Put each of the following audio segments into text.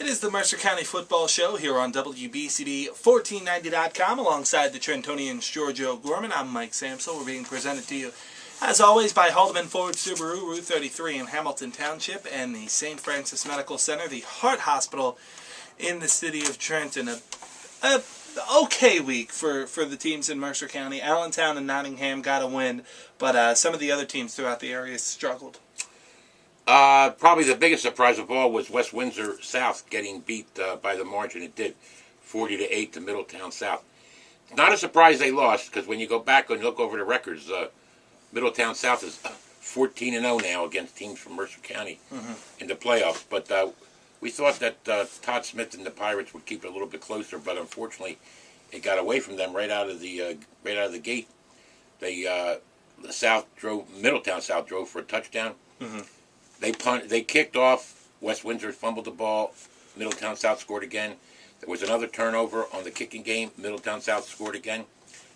It is the Mercer County Football Show here on WBCD1490.com alongside the Trentonians George O'Gorman. I'm Mike Samsel. We're being presented to you, as always, by Haldeman Ford Subaru, Route 33 in Hamilton Township, and the St. Francis Medical Center, the Heart Hospital in the city of Trenton. A okay week for the teams in Mercer County. Allentown and Nottingham got a win, but some of the other teams throughout the area struggled. Probably the biggest surprise of all was West Windsor South getting beat by the margin it did, 40-8 to Middletown South. Not a surprise they lost, because when you go back and look over the records, Middletown South is 14-0 now against teams from Mercer County in the playoffs. But we thought that Todd Smith and the Pirates would keep it a little bit closer, but unfortunately, it got away from them right out of the gate. Middletown South drove for a touchdown. They kicked off. West Windsor fumbled the ball. Middletown South scored again. There was another turnover on the kicking game. Middletown South scored again.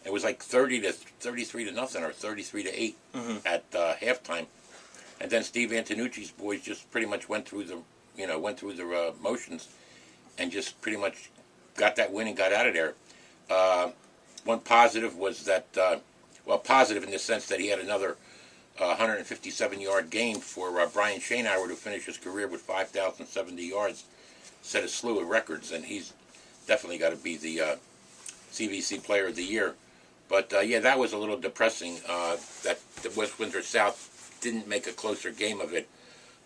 It was like 33-0 or 33-8 at halftime. And then Steve Antonucci's boys just pretty much went through the motions and just pretty much got that win and got out of there. One positive was that, positive in the sense that he had another 157-yard game for Brian Schoenauer to finish his career with 5,070 yards, set a slew of records, and he's definitely got to be the CVC Player of the Year. But yeah, that was a little depressing that the West Windsor South didn't make a closer game of it.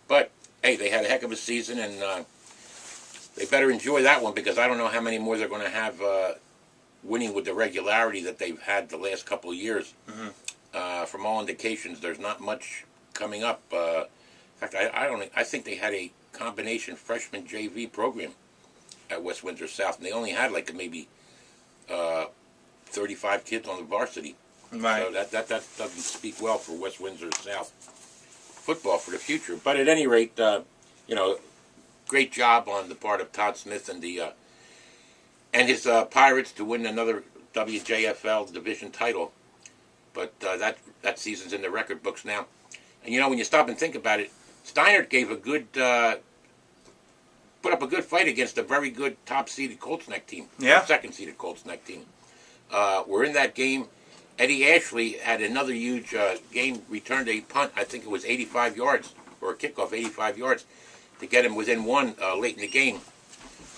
But hey, they had a heck of a season, and they better enjoy that one, because I don't know how many more they're going to have winning with the regularity that they've had the last couple of years. From all indications, there's not much coming up. In fact, I think they had a combination freshman JV program at West Windsor South, and they only had like maybe 35 kids on the varsity. Right. So that doesn't speak well for West Windsor South football for the future. But at any rate, great job on the part of Todd Smith and his Pirates to win another WJFL division title. But that season's in the record books now. And when you stop and think about it, Steinert gave put up a good fight against a very good top-seeded Colts Neck team. Yeah. Second-seeded Colts Neck team. We're in that game. Eddie Ashley had another huge game, returned a punt, I think it was 85 yards, or a kickoff, 85 yards, to get him within one late in the game.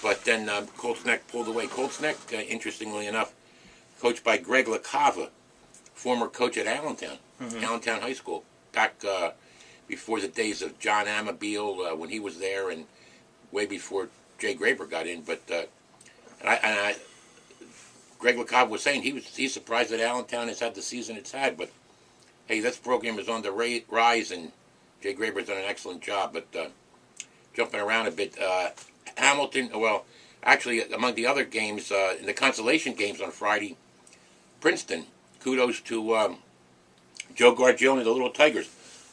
But then Colts Neck pulled away. Colts Neck, interestingly enough, coached by Greg LaCava, former coach at Allentown, Allentown High School, back before the days of John Amabile when he was there, and way before Jay Graber got in. But Greg LaCava was saying he's surprised that Allentown has had the season it's had. But hey, this program is on the rise, and Jay Graber's done an excellent job. But jumping around a bit, Hamilton. Well, actually, among the other games in the consolation games on Friday, Princeton. Kudos to Joe Gargione and the Little Tigers.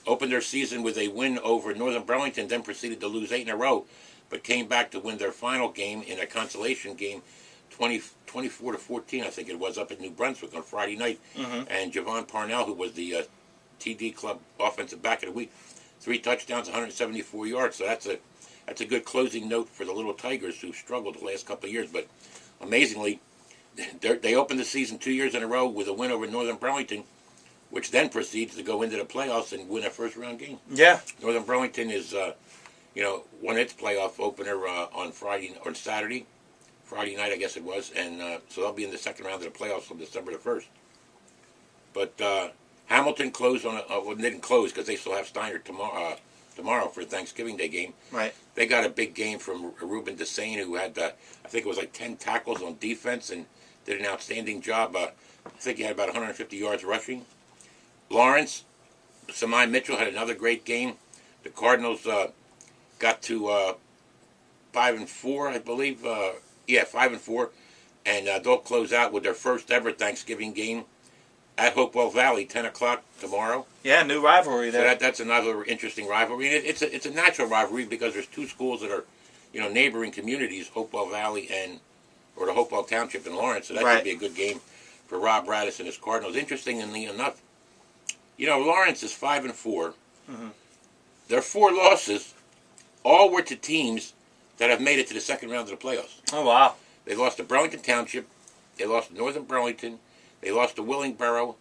Opened their season with a win over Northern Burlington, then proceeded to lose 8 in a row, but came back to win their final game in a consolation game, 24-14, I think it was, up at New Brunswick on Friday night. And Javon Parnell, who was the TD Club Offensive Back of the Week, 3 touchdowns, 174 yards. So that's a good closing note for the Little Tigers, who've struggled the last couple of years. But amazingly, they opened the season 2 years in a row with a win over Northern Burlington, which then proceeds to go into the playoffs and win a first-round game. Yeah. Northern Burlington is, won its playoff opener on Saturday night, I guess it was, and so they'll be in the second round of the playoffs on December the 1st. But Hamilton closed didn't close because they still have Steiner tomorrow for the Thanksgiving Day game. Right. They got a big game from Ruben Desane, who had, I think it was like 10 tackles on defense and did an outstanding job. I think he had about 150 yards rushing. Lawrence, Samai Mitchell had another great game. The Cardinals got to 5-4, I believe. 5-4. And they'll close out with their first ever Thanksgiving game at Hopewell Valley, 10 o'clock tomorrow. Yeah, new rivalry there. So that's another interesting rivalry. And it's a natural rivalry because there's two schools that are, neighboring communities, Hopewell Valley or the Hopewell Township in Lawrence. So that could be a good game for Rob Radis and his Cardinals. Interestingly enough, Lawrence is 5-4. Their 4 losses all were to teams that have made it to the second round of the playoffs. Oh, wow. They lost to Burlington Township. They lost to Northern Burlington. They lost to Willingboro.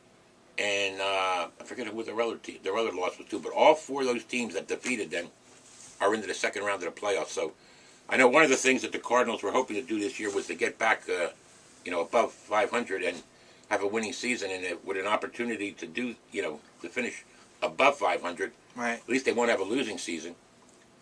And I forget who their other loss was to. But all four of those teams that defeated them are into the second round of the playoffs. So I know one of the things that the Cardinals were hoping to do this year was to get back, above 500 and have a winning season, and with an opportunity to do, to finish above 500. Right. At least they won't have a losing season,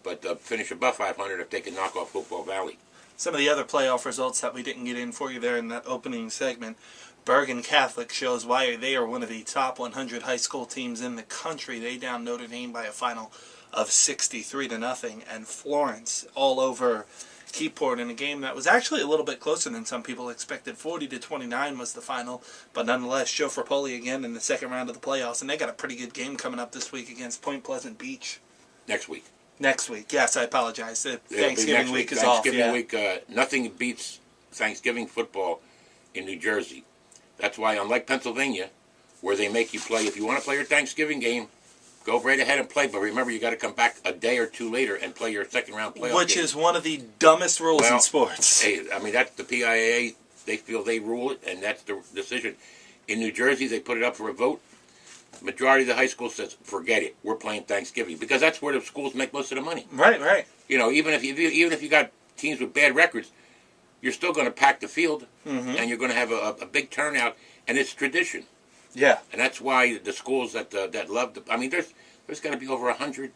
but finish above 500 if they can knock off Football Valley. Some of the other playoff results that we didn't get in for you there in that opening segment. Bergen Catholic shows why they are one of the top 100 high school teams in the country. They downed Notre Dame by a final of 63-0, and Florence all over Keyport in a game that was actually a little bit closer than some people expected. 40-29 was the final, but nonetheless, Joe Frapoli again in the second round of the playoffs, and they got a pretty good game coming up this week against Point Pleasant Beach. Next week. Next week, yes, I apologize. Thanksgiving week is off. Thanksgiving week, nothing beats Thanksgiving football in New Jersey. That's why, unlike Pennsylvania, where they make you play, if you want to play your Thanksgiving game, go right ahead and play. But remember, you got to come back a day or two later and play your second round playoff Which game. is one of the dumbest rules in sports. Hey, I mean, that's the PIAA. They feel they rule it, and that's the decision. In New Jersey, they put it up for a vote. Majority of the high school says, forget it. We're playing Thanksgiving, because that's where the schools make most of the money. Right. Even if you got teams with bad records, you're still going to pack the field, and you're going to have a big turnout, and it's tradition. Yeah. And that's why the schools that love the... I mean, there's got to be over 100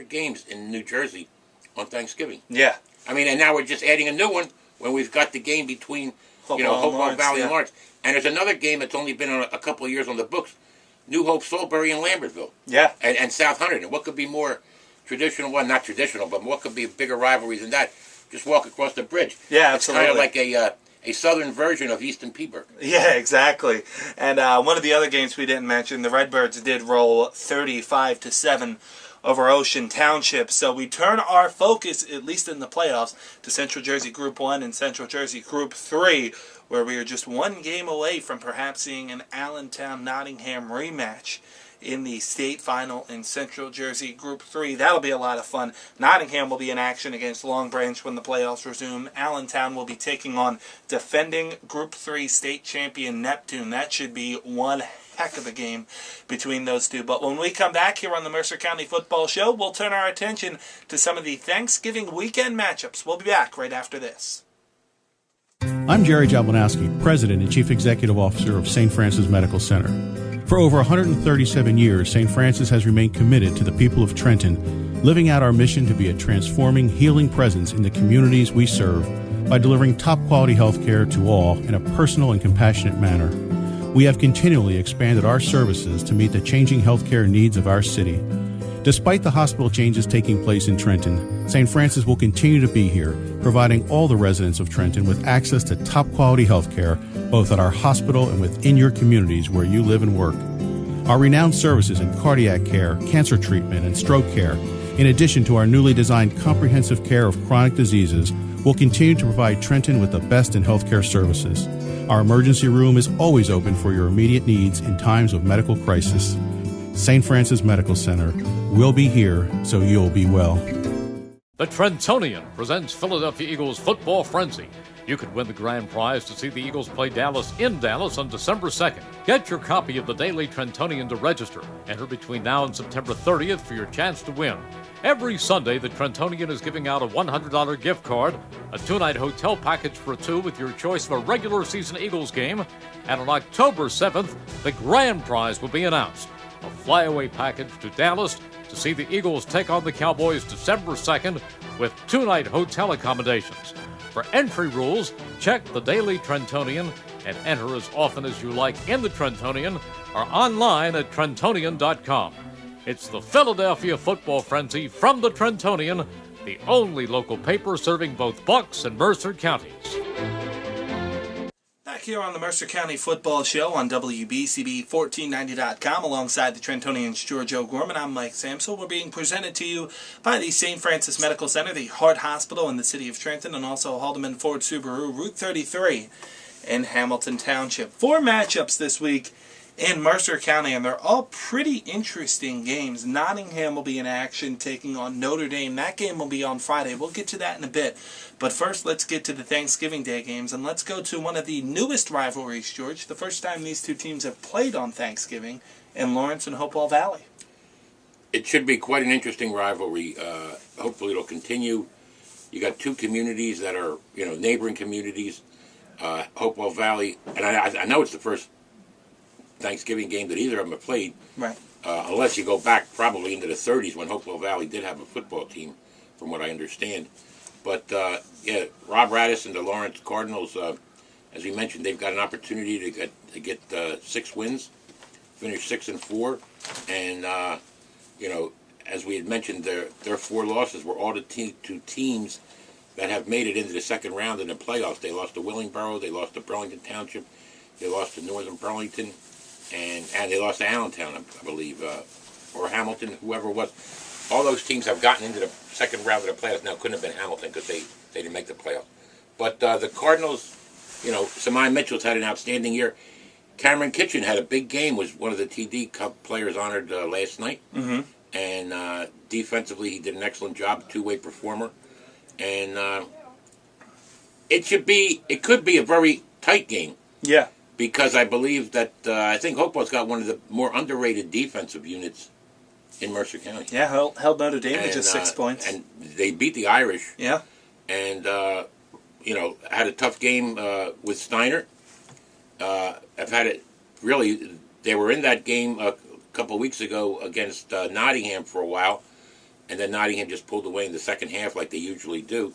games in New Jersey on Thanksgiving. Yeah. I mean, and now we're just adding a new one when we've got the game between Hopewell Valley and Lawrence. And there's another game that's only been a couple of years on the books, New Hope, Salisbury, and Lambertville. Yeah. And South Hunterdon. What could be more traditional? Well, not traditional, but what could be a bigger rivalry than that? Just walk across the bridge. Yeah, absolutely. It's kind of like a southern version of Easton Peaburg. Yeah, exactly. And one of the other games we didn't mention, the Redbirds did roll 35-7 over Ocean Township. So we turn our focus, at least in the playoffs, to Central Jersey Group 1 and Central Jersey Group 3, where we are just one game away from perhaps seeing an Allentown-Nottingham rematch in the state final in Central Jersey Group 3. That'll be a lot of fun. Nottingham will be in action against Long Branch when the playoffs resume. Allentown will be taking on defending Group 3 state champion Neptune. That should be one heck of a game between those two. But when we come back here on the Mercer County Football Show, we'll turn our attention to some of the Thanksgiving weekend matchups. We'll be back right after this. I'm Jerry Jablonowski, President and Chief Executive Officer of St. Francis Medical Center. For over 137 years, St. Francis has remained committed to the people of Trenton, living out our mission to be a transforming, healing presence in the communities we serve by delivering top-quality health care to all in a personal and compassionate manner. We have continually expanded our services to meet the changing healthcare needs of our city. Despite the hospital changes taking place in Trenton, St. Francis will continue to be here, providing all the residents of Trenton with access to top-quality health care, both at our hospital and within your communities where you live and work. Our renowned services in cardiac care, cancer treatment, and stroke care, in addition to our newly designed comprehensive care of chronic diseases, will continue to provide Trenton with the best in healthcare services. Our emergency room is always open for your immediate needs in times of medical crisis. St. Francis Medical Center will be here so you'll be well. The Trentonian presents Philadelphia Eagles Football Frenzy. You could win the grand prize to see the Eagles play Dallas in Dallas on December 2nd. Get your copy of the Daily Trentonian to register. Enter between now and September 30th for your chance to win. Every Sunday, the Trentonian is giving out a $100 gift card, a two-night hotel package for two with your choice of a regular season Eagles game, and on October 7th, the grand prize will be announced. A flyaway package to Dallas to see the Eagles take on the Cowboys December 2nd with two-night hotel accommodations. For entry rules, check the Daily Trentonian and enter as often as you like in the Trentonian or online at Trentonian.com. It's the Philadelphia Football Frenzy from the Trentonian, the only local paper serving both Bucks and Mercer counties. Back here on the Mercer County Football Show on WBCB1490.com alongside the Trentonian George O'Gorman. I'm Mike Samsel. We're being presented to you by the St. Francis Medical Center, the Heart Hospital in the city of Trenton, and also Haldeman Ford Subaru, Route 33 in Hamilton Township. 4 matchups this week in Mercer County, and they're all pretty interesting games. Nottingham will be in action taking on Notre Dame. That game will be on Friday. We'll get to that in a bit. But first, let's get to the Thanksgiving Day games, and let's go to one of the newest rivalries, George. The first time these two teams have played on Thanksgiving in Lawrence and Hopewell Valley. It should be quite an interesting rivalry. Hopefully it'll continue. You got two communities that are, neighboring communities. Hopewell Valley, and I know it's the first Thanksgiving game that either of them have played. Right. Unless you go back probably into the 30s when Hopewell Valley did have a football team, from what I understand. But, Rob Radis and the Lawrence Cardinals, as we mentioned, they've got an opportunity to get 6 wins, finish 6-4, and, as we had mentioned, their 4 losses were all to two teams that have made it into the second round in the playoffs. They lost to Willingboro, they lost to Burlington Township, they lost to Northern Burlington, and they lost to Allentown, I believe, or Hamilton, whoever it was. All those teams have gotten into the second round of the playoffs. Now, it couldn't have been Hamilton because they didn't make the playoffs. But the Cardinals, Samai Mitchell's had an outstanding year. Cameron Kitchen had a big game, was one of the TD Cup players honored last night. Mm-hmm. And defensively, he did an excellent job, two-way performer. And it could be a very tight game. Yeah. Because I believe that, I think Hopewell's got one of the more underrated defensive units in Mercer County. Yeah, held Notre Dame with just 6 points. And they beat the Irish. Yeah. And, had a tough game with Steiner. I've had it, really, they were in that game a couple of weeks ago against Nottingham for a while. And then Nottingham just pulled away in the second half like they usually do.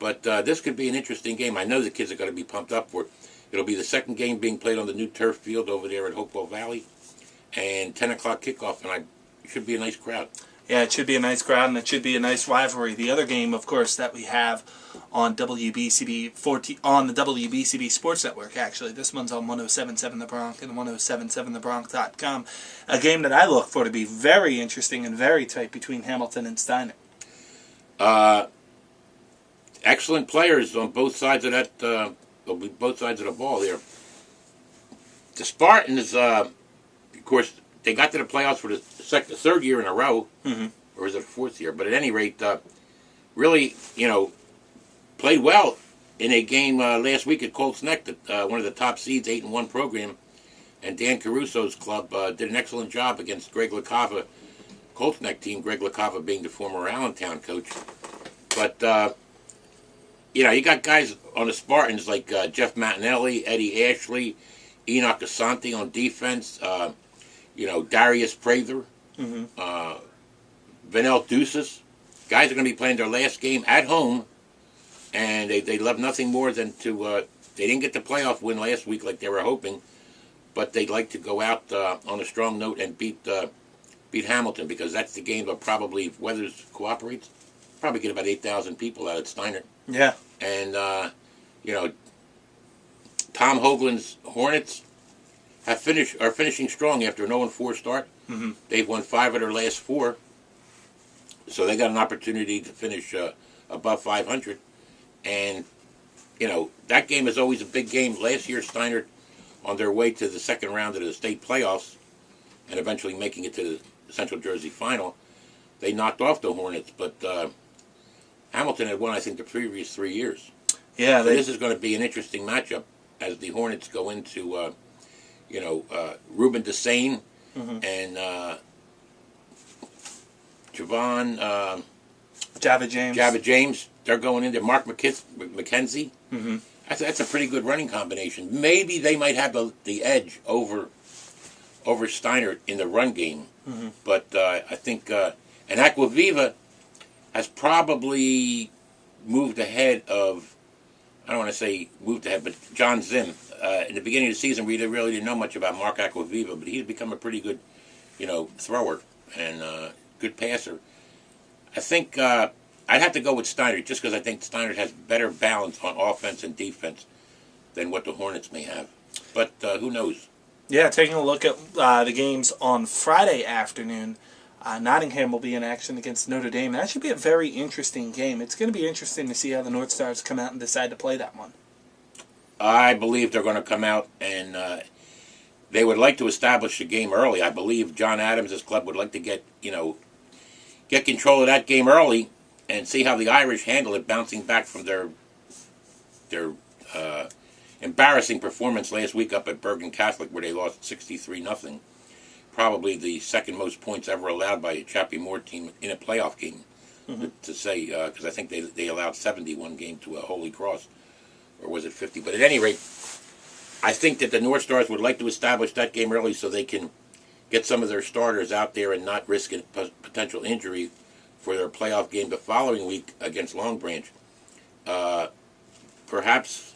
But this could be an interesting game. I know the kids are going to be pumped up for it. It'll be the second game being played on the new turf field over there at Hopewell Valley. And 10 o'clock kickoff, and it should be a nice crowd. Yeah, it should be a nice crowd, and it should be a nice rivalry. The other game, of course, that we have on WBCB 14 on the WBCB Sports Network, actually. This one's on 107.7 The Bronx and 107.7thebronx.com. A game that I look for to be very interesting and very tight between Hamilton and Steiner. Excellent players on both sides of that. Both sides of the ball there. The Spartans, of course, they got to the playoffs for the third year in a row, or is it the fourth year? But at any rate, really, played well in a game last week at Colts Neck, one of the top seeds, 8-1 program, and Dan Caruso's club did an excellent job against Greg LaCava, Colts Neck team. Greg LaCava being the former Allentown coach, but. You got guys on the Spartans like Jeff Mattinelli, Eddie Ashley, Enoch Asante on defense, Darius Prather, Vanel Deuces. Guys are going to be playing their last game at home, and they love nothing more than to, they didn't get the playoff win last week like they were hoping, but they'd like to go out on a strong note and beat Hamilton, because that's the game that probably, if Weathers cooperates, probably get about 8,000 people out at Steiner. Yeah. And, Tom Hoagland's Hornets are finishing strong after an 0-4 start. Mm-hmm. They've won 5 of their last 4. So they got an opportunity to finish above 500. And, that game is always a big game. Last year, Steiner, on their way to the second round of the state playoffs, and eventually making it to the Central Jersey final, they knocked off the Hornets. But Hamilton had won, I think, the previous 3 years. Yeah, so this is going to be an interesting matchup as the Hornets go into, Ruben Desane and Java James. They're going into Mark McKenzie. Mm-hmm. That's a pretty good running combination. Maybe they might have the edge over Steiner in the run game. Mm-hmm. But I think, and Aquaviva has probably moved ahead of, I don't want to say moved ahead, but John Zim. In the beginning of the season, we really didn't know much about Mark Aquaviva, but he's become a pretty good, thrower and good passer. I think I'd have to go with Steiner, just because I think Steiner has better balance on offense and defense than what the Hornets may have. But who knows? Yeah, taking a look at the games on Friday afternoon, Nottingham will be in action against Notre Dame. That should be a very interesting game. It's going to be interesting to see how the North Stars come out and decide to play that one. I believe they're going to come out and they would like to establish the game early. I believe John Adams' club would like to get control of that game early and see how the Irish handle it, bouncing back from their embarrassing performance last week up at Bergen Catholic, where they lost 63-0. Probably the second most points ever allowed by a Chappie Moore team in a playoff game. To say, because I think they allowed 71 game to a Holy Cross, or was it 50? But at any rate, I think that the North Stars would like to establish that game early so they can get some of their starters out there and not risk a potential injury for their playoff game the following week against Long Branch. Perhaps,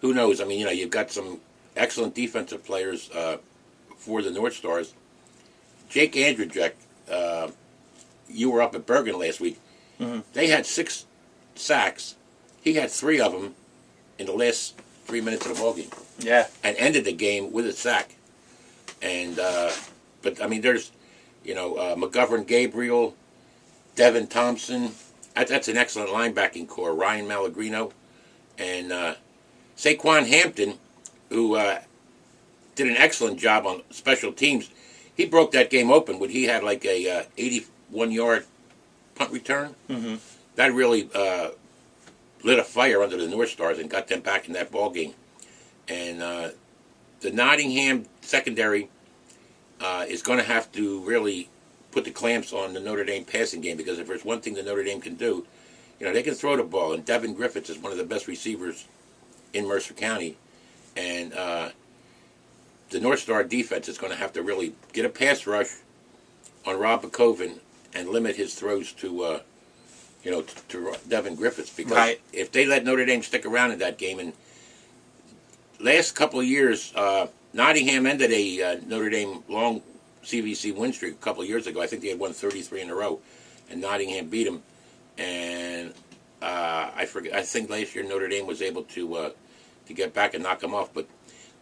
who knows? I mean, you've got some excellent defensive players for the North Stars. Jake Andrzejczyk, you were up at Bergen last week. They had 6 sacks. He had 3 of them in the last 3 minutes of the ballgame. Yeah. And ended the game with a sack. And but I mean, there's McGovern Gabriel, Devin Thompson. That's an excellent linebacking core. Ryan Malagrino and Saquon Hampton, who did an excellent job on special teams. He broke that game open when he had like a 81-yard punt return. That really lit a fire under the North Stars and got them back in that ball game. And the Nottingham secondary is going to have to really put the clamps on the Notre Dame passing game, because if there's one thing that Notre Dame can do, they can throw the ball. And Devin Griffiths is one of the best receivers in Mercer County. And the North Star defense is going to have to really get a pass rush on Rob McCoven and limit his throws to Devin Griffiths, because if they let Notre Dame stick around in that game, and last couple of years, Nottingham ended a Notre Dame long CVC win streak a couple of years ago. I think they had won 33 in a row, and Nottingham beat them. And I think last year Notre Dame was able to get back and knock them off. But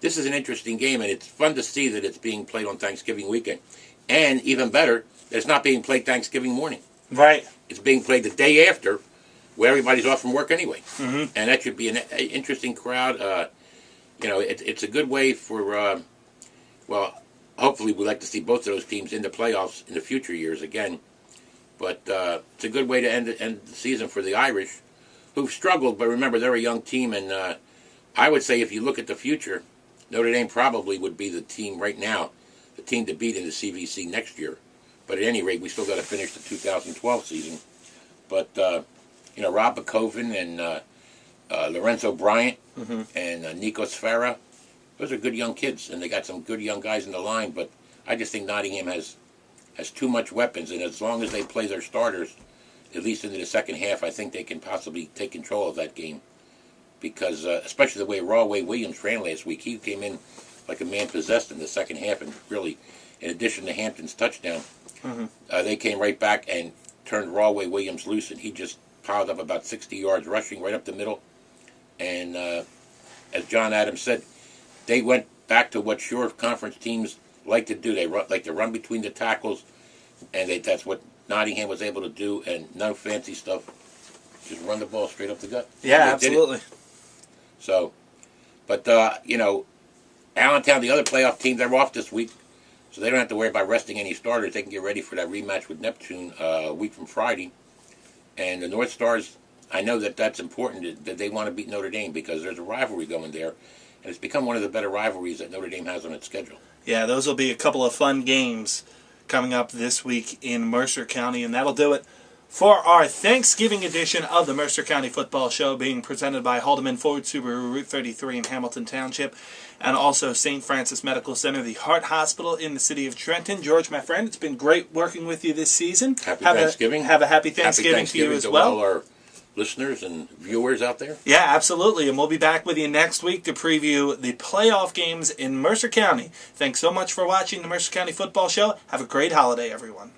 this is an interesting game, and it's fun to see that it's being played on Thanksgiving weekend, and even better, that it's not being played Thanksgiving morning. Right. It's being played the day after, where everybody's off from work anyway. And that should be an interesting crowd. It's a good way for, hopefully we'd like to see both of those teams in the playoffs in the future years again. But it's a good way to end the season for the Irish, who've struggled. But remember, they're a young team, and I would say if you look at the future, Notre Dame probably would be the team right now, the team to beat in the CVC next year. But at any rate, we still got to finish the 2012 season. But, Rob McCoven and Lorenzo Bryant and Nikos Farah, those are good young kids, and they got some good young guys in the line. But I just think Nottingham has too much weapons, and as long as they play their starters, at least into the second half, I think they can possibly take control of that game. Because, especially the way Rawway Williams ran last week, he came in like a man possessed in the second half, and really, in addition to Hampton's touchdown, they came right back and turned Rawway Williams loose, and he just piled up about 60 yards rushing right up the middle. And as John Adams said, they went back to what Shore Conference teams like to do. They like to run between the tackles, and that's what Nottingham was able to do, and no fancy stuff. Just run the ball straight up the gut. Yeah, absolutely. So, but, Allentown, the other playoff team, they're off this week, so they don't have to worry about resting any starters. They can get ready for that rematch with Neptune a week from Friday. And the North Stars, I know that's important, that they want to beat Notre Dame, because there's a rivalry going there, and it's become one of the better rivalries that Notre Dame has on its schedule. Yeah, those will be a couple of fun games coming up this week in Mercer County, and that'll do it for our Thanksgiving edition of the Mercer County Football Show, being presented by Haldeman Ford Subaru, Route 33 in Hamilton Township, and also St. Francis Medical Center, the Heart Hospital in the city of Trenton. George, my friend, it's been great working with you this season. Happy Thanksgiving. Have a happy Thanksgiving to you as well. All our listeners and viewers out there. Yeah, absolutely. And we'll be back with you next week to preview the playoff games in Mercer County. Thanks so much for watching the Mercer County Football Show. Have a great holiday, everyone.